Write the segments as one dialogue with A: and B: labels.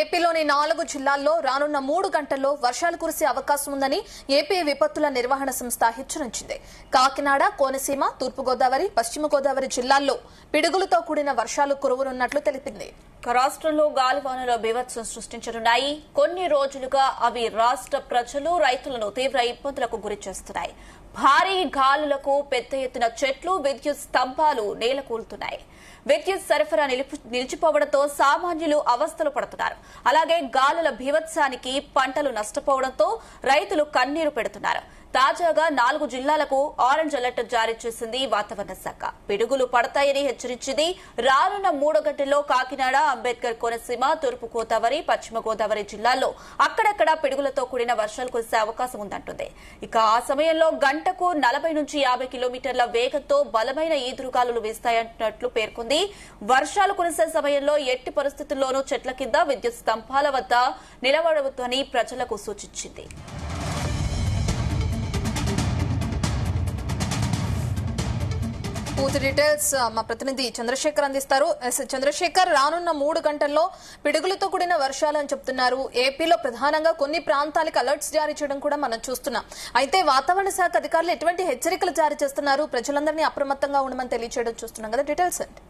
A: ఏపీలోని 4 జిల్లాల్లో రానున్న 3 గంటల్లో వర్షాలు కురిసే అవకాశం ఉందని ఏపీ విపత్తుల నిర్వహణ సంస్థ హెచ్చరించింది. కాకినాడ, కోనసీమ, తూర్పుగోదావరి, పశ్చిమ గోదావరి జిల్లాల్లో పిడుగులతో కూడిన వర్షాలు కురవనున్నట్లు తెలిపింది.
B: రాష్ట్రంలో గాలివానలు బీభత్సం సృష్టించనున్నాయి. కొన్ని రోజులుగా అవి రాష్ట్ర ప్రజలు, రైతులను తీవ్ర ఇబ్బందులకు గురిచేస్తున్నాయి. భారీ గాలులకు పెద్ద ఎత్తున చెట్లు, విద్యుత్ స్తంభాలు నేలకూలుతున్నాయి. విద్యుత్ సరఫరా నిలిచిపోవడంతో సామాన్యులు అవస్థలు పడుతున్నారు. అలాగే గాలుల బీభత్సానికి పంటలు నష్టపోవడంతో రైతులు కన్నీరు పెడుతున్నారు. తాజాగా 4 జిల్లాలకు ఆరెంజ్ అలర్ట్ జారీ చేసింది వాతావరణ శాఖ. పిడుగులు పడతాయని హెచ్చరించింది. రానున్న 3 గంటల్లో కాకినాడ, అంబేద్కర్ కోనసీమ, తూర్పు గోదావరి, పశ్చిమ గోదావరి జిల్లాల్లో అక్కడక్కడ పిడుగులతో కూడిన వర్షాలు కురిసే అవకాశం ఉందంటుంది. ఇక ఆ సమయంలో గంటకు 40 నుంచి 50 కిలోమీటర్ల వేగంతో బలమైన ఈదురుగాలులు వీస్తాయంటున్నట్లు పేర్కొంది. వర్షాలు కురిసే సమయంలో ఎట్టి పరిస్థితుల్లోనూ చెట్ల కింద, విద్యుత్ స్తంభాల వద్ద నిలబడవద్దని ప్రజలకు సూచించింది.
A: పూర్తి డీటెయిల్స్ మా ప్రతినిధి చంద్రశేఖర్ అందిస్తారు. చంద్రశేఖర్, రానున్న 3 గంటల్లో పిడుగులతో కూడిన వర్షాలు అని చెప్తున్నారు. ఏపీలో ప్రధానంగా కొన్ని ప్రాంతాలకు అలర్ట్స్ జారీ చేయడం కూడా మనం చూస్తున్నాం. అయితే వాతావరణ శాఖ అధికారులు ఎటువంటి హెచ్చరికలు జారీ చేస్తున్నారు? ప్రజలందరినీ అప్రమత్తంగా ఉండమని తెలియజేయడం చూస్తున్నాం కదా, డీటెయిల్స్ అంటే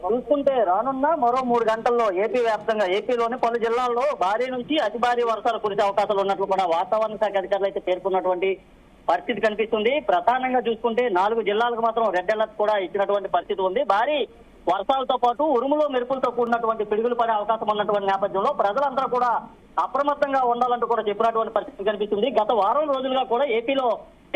C: చూస్తుంటే రానున్న మరో 3 గంటల్లో ఏపీ వ్యాప్తంగా ఏపీలోని పలు జిల్లాల్లో భారీ నుంచి అతి భారీ వర్షాలు కురిసే అవకాశాలు ఉన్నట్లు కూడా వాతావరణ శాఖ అధికారులు అయితే పేర్కొన్నటువంటి పరిస్థితి కనిపిస్తుంది. ప్రధానంగా చూసుకుంటే 4 జిల్లాలకు మాత్రం రెడ్ అలర్ట్ కూడా ఇచ్చినటువంటి పరిస్థితి ఉంది. భారీ వర్షాలతో పాటు ఉరుములు మెరుపులతో కూడినటువంటి పిడుగులు పడే అవకాశం ఉన్నటువంటి నేపథ్యంలో ప్రజలందరూ కూడా అప్రమత్తంగా ఉండాలంటూ కూడా చెప్పినటువంటి పరిస్థితి కనిపిస్తుంది. గత వారం రోజులుగా కూడా ఏపీలో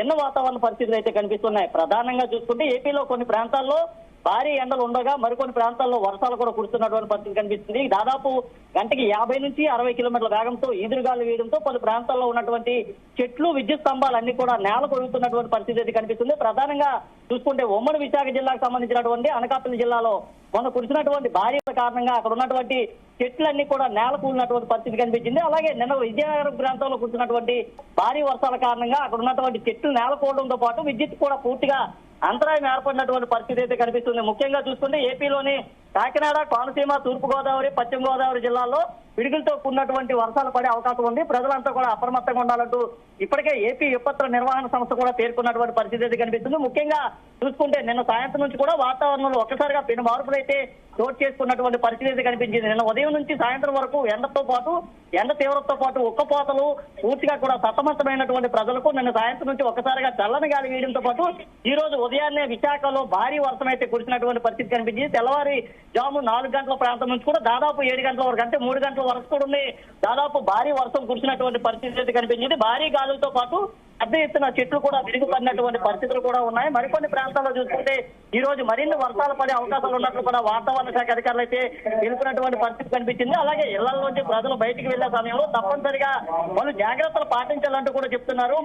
C: ఎన్నో వాతావరణ పరిస్థితులు అయితే కనిపిస్తున్నాయి. ప్రధానంగా చూసుకుంటే ఏపీలో కొన్ని ప్రాంతాల్లో భారీ ఎండలు ఉండగా మరికొన్ని ప్రాంతాల్లో వర్షాలు కూడా కురుస్తున్నటువంటి పరిస్థితి కనిపిస్తుంది. దాదాపు గంటకి 50 నుంచి 60 కిలోమీటర్ల వేగంతో ఈదురుగాలు వేయడంతో పలు ప్రాంతాల్లో ఉన్నటువంటి చెట్లు, విద్యుత్ స్తంభాలన్నీ కూడా నేల కొరుగుతున్నటువంటి పరిస్థితి అయితే కనిపిస్తుంది. ప్రధానంగా చూసుకుంటే ఉమ్మడి విశాఖ జిల్లాకు సంబంధించినటువంటి అనకాపల్లి జిల్లాలో మొన్న కురిసినటువంటి భారీ కారణంగా అక్కడ ఉన్నటువంటి చెట్లన్నీ కూడా నేల కూలినటువంటి పరిస్థితి కనిపించింది. అలాగే నిన్న విజయనగరం ప్రాంతంలో కురిసినటువంటి భారీ వర్షాల కారణంగా అక్కడ ఉన్నటువంటి చెట్లు నేల కూలడంతో పాటు విద్యుత్ కూడా పూర్తిగా అంతరాయం ఏర్పడినటువంటి పరిస్థితి అయితే కనిపిస్తుంది. ముఖ్యంగా చూసుకుంటే ఏపీలోని కాకినాడ, కోనసీమ, తూర్పు గోదావరి, పశ్చిమ గోదావరి జిల్లాల్లో పిడుగులతో కూడినటువంటి వర్షాలు పడే అవకాశం ఉంది. ప్రజలంతా కూడా అప్రమత్తంగా ఉండాలంటూ ఇప్పటికే ఏపీ విపత్తుల నిర్వహణ సంస్థ కూడా పేర్కొన్నటువంటి పరిస్థితి అయితే కనిపిస్తుంది. ముఖ్యంగా చూసుకుంటే నిన్న సాయంత్రం నుంచి కూడా వాతావరణంలో ఒక్కసారిగా పెను మార్పులు అయితే చోటు చేసుకున్నటువంటి పరిస్థితి అయితే కనిపించింది. నిన్న ఉదయం నుంచి సాయంత్రం వరకు ఎండ తీవ్రతతో పాటు ఉక్కపోతలు పూర్తిగా కూడా సతమతమైనటువంటి ప్రజలకు నిన్న సాయంత్రం నుంచి ఒక్కసారిగా చల్లని గాలి వేయడంతో పాటు ఈ రోజు ఉదయాన్నే విశాఖలో భారీ వర్షం అయితే కురిసినటువంటి పరిస్థితి కనిపించింది. తెల్లవారి జాము 4 గంటల ప్రాంతం నుంచి కూడా దాదాపు 7 గంటల వరకు, అంటే 3 గంటల వరకు కూడా దాదాపు భారీ వర్షం కురిసినటువంటి పరిస్థితి అయితే కనిపించింది. భారీ గాలులతో పాటు పెద్ద ఎత్తున చెట్లు కూడా విరిగిపడినటువంటి పరిస్థితులు కూడా ఉన్నాయి. మరికొన్ని ప్రాంతాల్లో చూసుకుంటే ఈ రోజు మరిన్ని వర్షాలు పడే అవకాశాలు ఉన్నట్లు కూడా వాతావరణ శాఖ అధికారులు అయితే తెలుపుతున్నటువంటి పరిస్థితి కనిపించింది. అలాగే ఇళ్లలోంచి ప్రజలు బయటికి వెళ్లే సమయంలో తప్పనిసరిగా వాళ్ళు జాగ్రత్తలు పాటించాలంటూ కూడా చెప్తున్నారు.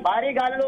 C: భారీ గాలులు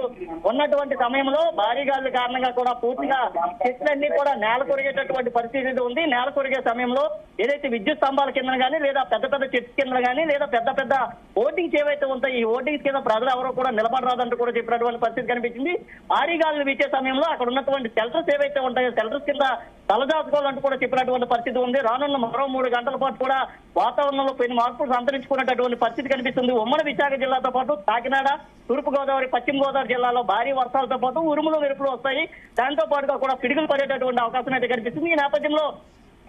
C: ఉన్నటువంటి సమయంలో భారీ గాలుల కారణంగా కూడా పూర్తిగా చెట్లన్నీ కూడా నేల కొరిగేటటువంటి పరిస్థితి ఉంది. నేల కొరిగే సమయంలో ఏదైతే విద్యుత్ స్తంభాల కింద కానీ, లేదా పెద్ద పెద్ద చెట్ల కింద కానీ, లేదా పెద్ద పెద్ద హోర్డింగ్స్ ఏవైతే ఉంటాయి ఈ హోర్డింగ్స్ కింద ప్రజలు ఎవరో కూడా నిలబడరాదంటూ కూడా చెప్పినటువంటి పరిస్థితి కనిపించింది. భారీ గాలులు వీచే సమయంలో అక్కడ ఉన్నటువంటి షెల్టర్స్ ఏవైతే ఉంటాయో షెల్టర్స్ కింద తలదాచుకోవాలంటూ కూడా చెప్పినటువంటి పరిస్థితి ఉంది. రానున్న మరో 3 గంటల పాటు కూడా వాతావరణంలో పెను మార్పులు సంతరించుకున్నటువంటి పరిస్థితి కనిపిస్తుంది. ఉమ్మడి విశాఖ జిల్లాతో పాటు కాకినాడ, తూర్పు గోదావరి, పశ్చిమ గోదావరి జిల్లాలో భారీ వర్షాలతో పాటు ఉరుములు మెరుపులు వస్తాయి. దాంతో పాటుగా కూడా పిడుగులు పడేటటువంటి అవకాశం అయితే కనిపిస్తుంది. ఈ నేపథ్యంలో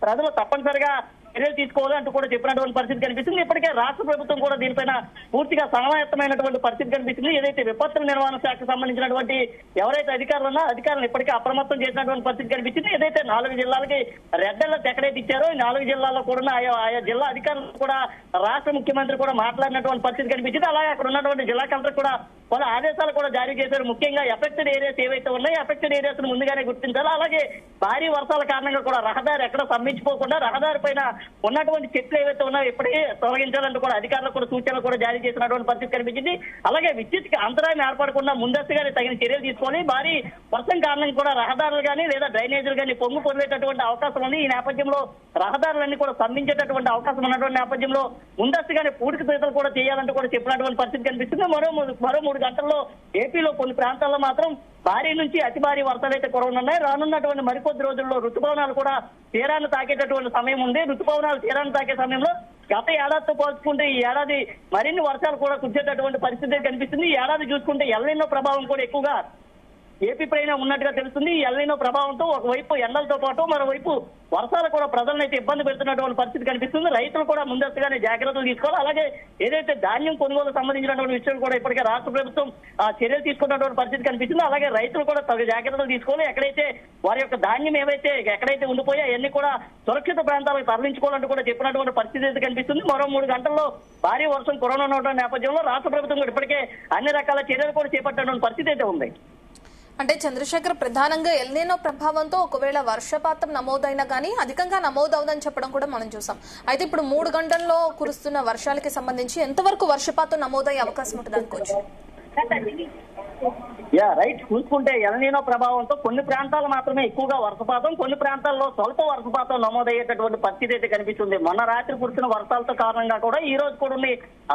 C: ప్రజలు తప్పనిసరిగా చర్యలు తీసుకోవాలి అంటూ కూడా చెప్పినటువంటి పరిస్థితి కనిపిస్తుంది. ఇప్పటికే రాష్ట్ర ప్రభుత్వం కూడా దీనిపైన పూర్తిగా సమాయత్తమైనటువంటి పరిస్థితి కనిపిస్తుంది. ఏదైతే విపత్తుల నిర్వహణ శాఖకు సంబంధించినటువంటి ఎవరైతే అధికారులు ఉన్నారో అధికారులు ఇప్పటికే అప్రమత్తం చేసినటువంటి పరిస్థితి కనిపించింది. ఏదైతే 4 జిల్లాలకి రెడ్ అలర్ట్ ఎక్కడైతే ఇచ్చారో ఈ 4 జిల్లాల్లో కూడా ఆయా జిల్లా అధికారులు కూడా రాష్ట్ర ముఖ్యమంత్రి కూడా మాట్లాడినటువంటి పరిస్థితి కనిపించింది. అలాగే అక్కడ ఉన్నటువంటి జిల్లా కలెక్టర్ కూడా వాళ్ళ ఆదేశాలు కూడా జారీ చేశారు. ముఖ్యంగా ఎఫెక్టెడ్ ఏరియాస్ ఏవైతే ఉన్నాయో ఎఫెక్టెడ్ ఏరియాస్ ను ముందుగానే గుర్తించాలి. అలాగే భారీ వర్షాల కారణంగా కూడా రహదారి ఎక్కడ స్తంభించిపోకుండా రహదారి పైన ఉన్నటువంటి చెట్లు ఏవైతే ఉన్నాయో ఇప్పటికే తొలగించాలంటూ కూడా అధికారులకు కూడా సూచనలు కూడా జారీ చేసినటువంటి పరిస్థితి కనిపించింది. అలాగే విద్యుత్ అంతరాయం ఏర్పడకుండా ముందస్తుగానే తగిన చర్యలు తీసుకోవాలి. భారీ వర్షం కారణంగా కూడా రహదారులు కానీ లేదా డ్రైనేజీలు కానీ పొంగు పొందేటటువంటి అవకాశం ఉంది. ఈ నేపథ్యంలో రహదారులన్నీ కూడా స్తంభించేటటువంటి అవకాశం ఉన్నటువంటి నేపథ్యంలో ముందస్తుగానే పూడిక తీతలు కూడా చేయాలంటూ కూడా చెప్పినటువంటి పరిస్థితి కనిపిస్తుంది. మరో 3 గంటల్లో ఏపీలో కొన్ని ప్రాంతాల్లో మాత్రం భారీ నుంచి అతి భారీ వర్షాలు అయితే కురవనున్నాయి. రానున్నటువంటి మరికొద్ది రోజుల్లో ఋతుపవనాలు కూడా తీరాన్ని తాకేటటువంటి సమయం ఉంది. ఋతుపవనాలు ఋతుపవనాలు తీరాన్ని తాకే సమయంలో గత ఏడాదితో పోల్చుకుంటే ఈ ఏడాది మరిన్ని వర్షాలు కూడా కురిసేటటువంటి పరిస్థితి కనిపిస్తుంది. ఈ ఏడాది చూసుకుంటే ఎల్నినో ప్రభావం కూడా ఎక్కువగా ఏపీ పైన ఉన్నట్టుగా తెలుస్తుంది. ఈ ఎల్నినో ప్రభావంతో ఒకవైపు ఎండలతో పాటు మరోవైపు వర్షాలు కూడా ప్రజలను అయితే ఇబ్బంది పెడుతున్నటువంటి పరిస్థితి కనిపిస్తుంది. రైతులు కూడా ముందస్తుగానే జాగ్రత్తలు తీసుకోవాలి. అలాగే ఏదైతే ధాన్యం కొనుగోలు సంబంధించినటువంటి విషయం కూడా ఇప్పటికే రాష్ట్ర ప్రభుత్వం చర్యలు తీసుకున్నటువంటి పరిస్థితి కనిపిస్తుంది. అలాగే రైతులు కూడా తగు జాగ్రత్తలు తీసుకోవాలి. ఎక్కడైతే వారి యొక్క ధాన్యం ఏవైతే ఎక్కడైతే ఉండిపోయా అవన్నీ కూడా సురక్షిత ప్రాంతాలకు తరలించుకోవాలంటూ కూడా చెప్పినటువంటి పరిస్థితి అయితే కనిపిస్తుంది. మరో 3 గంటల్లో భారీ వర్షం కురవనున్న నేపథ్యంలో రాష్ట్ర ప్రభుత్వం కూడా ఇప్పటికే అన్ని రకాల చర్యలు కూడా చేపట్టినటువంటి పరిస్థితి అయితే ఉంది.
A: అంటే చంద్రశేఖర్, ప్రధానంగా ఎల్నినో ప్రభావంతో ఒకవేళ వర్షపాతం నమోదైనా కానీ అధికంగా నమోదవుదని చెప్పడం కూడా మనం చూసాం. అయితే ఇప్పుడు 3 గంటల్లో కురుస్తున్న వర్షాలకి సంబంధించి ఎంతవరకు వర్షపాతం నమోదయ్యే అవకాశం ఉంటుంది అనుకోవచ్చు?
C: రైట్. చూసుకుంటే ఎల్నినో ప్రభావంతో కొన్ని ప్రాంతాలు మాత్రమే ఎక్కువగా వర్షపాతం, కొన్ని ప్రాంతాల్లో స్వల్ప వర్షపాతం నమోదయ్యేటటువంటి పరిస్థితి అయితే కనిపిస్తుంది. మొన్న రాత్రి కురిసిన వర్షాలతో కారణంగా కూడా ఈ రోజు కూడా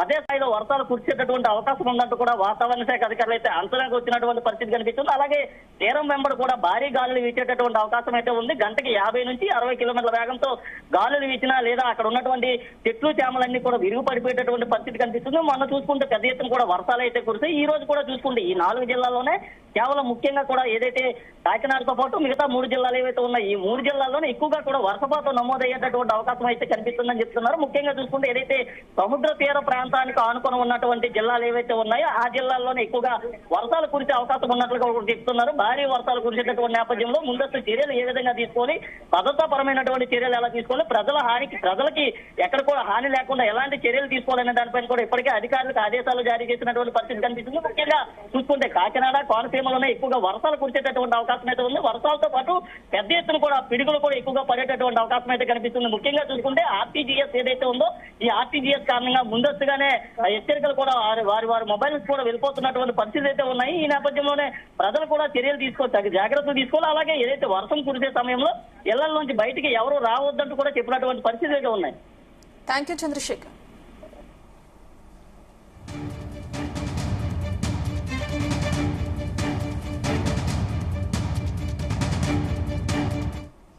C: అదే స్థాయిలో వర్షాలు కురిసేటటువంటి అవకాశం ఉందంటూ కూడా వాతావరణ శాఖ అధికారులు అయితే అంచనాకు వచ్చినటువంటి పరిస్థితి కనిపిస్తుంది. అలాగే తీరం వెంబడి కూడా భారీ గాలులు వీచేటటువంటి అవకాశం అయితే ఉంది. గంటకి 50 నుంచి 60 కిలోమీటర్ల వేగంతో గాలులు వీచినా లేదా అక్కడ ఉన్నటువంటి చెట్లు చేమలన్నీ కూడా విరుగు పడిపోయేటటువంటి పరిస్థితి కనిపిస్తుంది. మొన్న చూసుకుంటే పెద్ద ఎత్తున కూడా వర్షాలు అయితే కురిసాయి. ఈ రోజు కూడా చూసుకుంటే ఈ 4 జిల్లాల్లోనే కేవలం ముఖ్యంగా కూడా ఏదైతే కాకినాడతో పాటు మిగతా 3 జిల్లాలు ఏవైతే ఉన్నాయి ఈ 3 జిల్లాల్లోనే ఎక్కువగా కూడా వర్షపాతం నమోదయ్యేటటువంటి అవకాశం అయితే కనిపిస్తుందని చెప్తున్నారు. ముఖ్యంగా చూసుకుంటే ఏదైతే సముద్ర తీర ప్రాంతానికి ఆనుకొని ఉన్నటువంటి జిల్లాలు ఏవైతే ఉన్నాయో ఆ జిల్లాల్లోనే ఎక్కువగా వర్షాలు కురిసే అవకాశం ఉన్నట్లుగా కూడా చెప్తున్నారు. భారీ వర్షాలు కురిసేటటువంటి నేపథ్యంలో ముందస్తు చర్యలు ఏ విధంగా తీసుకొని భద్రతాపరమైనటువంటి చర్యలు ఎలా తీసుకొని ప్రజలకి ఎక్కడ కూడా హాని లేకుండా ఎలాంటి చర్యలు తీసుకోవాలనే దానిపైన కూడా ఇప్పటికే అధికారులకు ఆదేశాలు జారీ చేసినటువంటి పరిస్థితి కనిపిస్తుంది. ముఖ్యంగా చూసుకుంటే కాకినాడ, కోనసీమలోనే ఎక్కువగా వర్షాలు కురిసేటటువంటి అవకాశం అయితే ఉంది. వర్షాలతో పాటు పెద్ద ఎత్తున కూడా పిడుగులు కూడా ఎక్కువగా పడేటటువంటి అవకాశం అయితే కనిపిస్తుంది. ముఖ్యంగా చూసుకుంటే ఆర్టీజీఎస్ ఏదైతే ఉందో ఈ ఆర్టీజీఎస్ కారణంగా ముందస్తుగానే హెచ్చరికలు కూడా వారి మొబైల్స్ కూడా వెళ్ళిపోతున్నటువంటి పరిస్థితులు అయితే ఉన్నాయి. ఈ నేపథ్యంలోనే ప్రజలు కూడా చర్యలు తీసుకోవాలి, జాగ్రత్తలు తీసుకోవాలి. అలాగే ఏదైతే వర్షం కురిసే సమయంలో ఇళ్ల నుంచి బయటికి ఎవరు రావద్దంటూ కూడా చెప్పినటువంటి పరిస్థితులు అయితే ఉన్నాయి.
A: Thank you Chandrasekhar.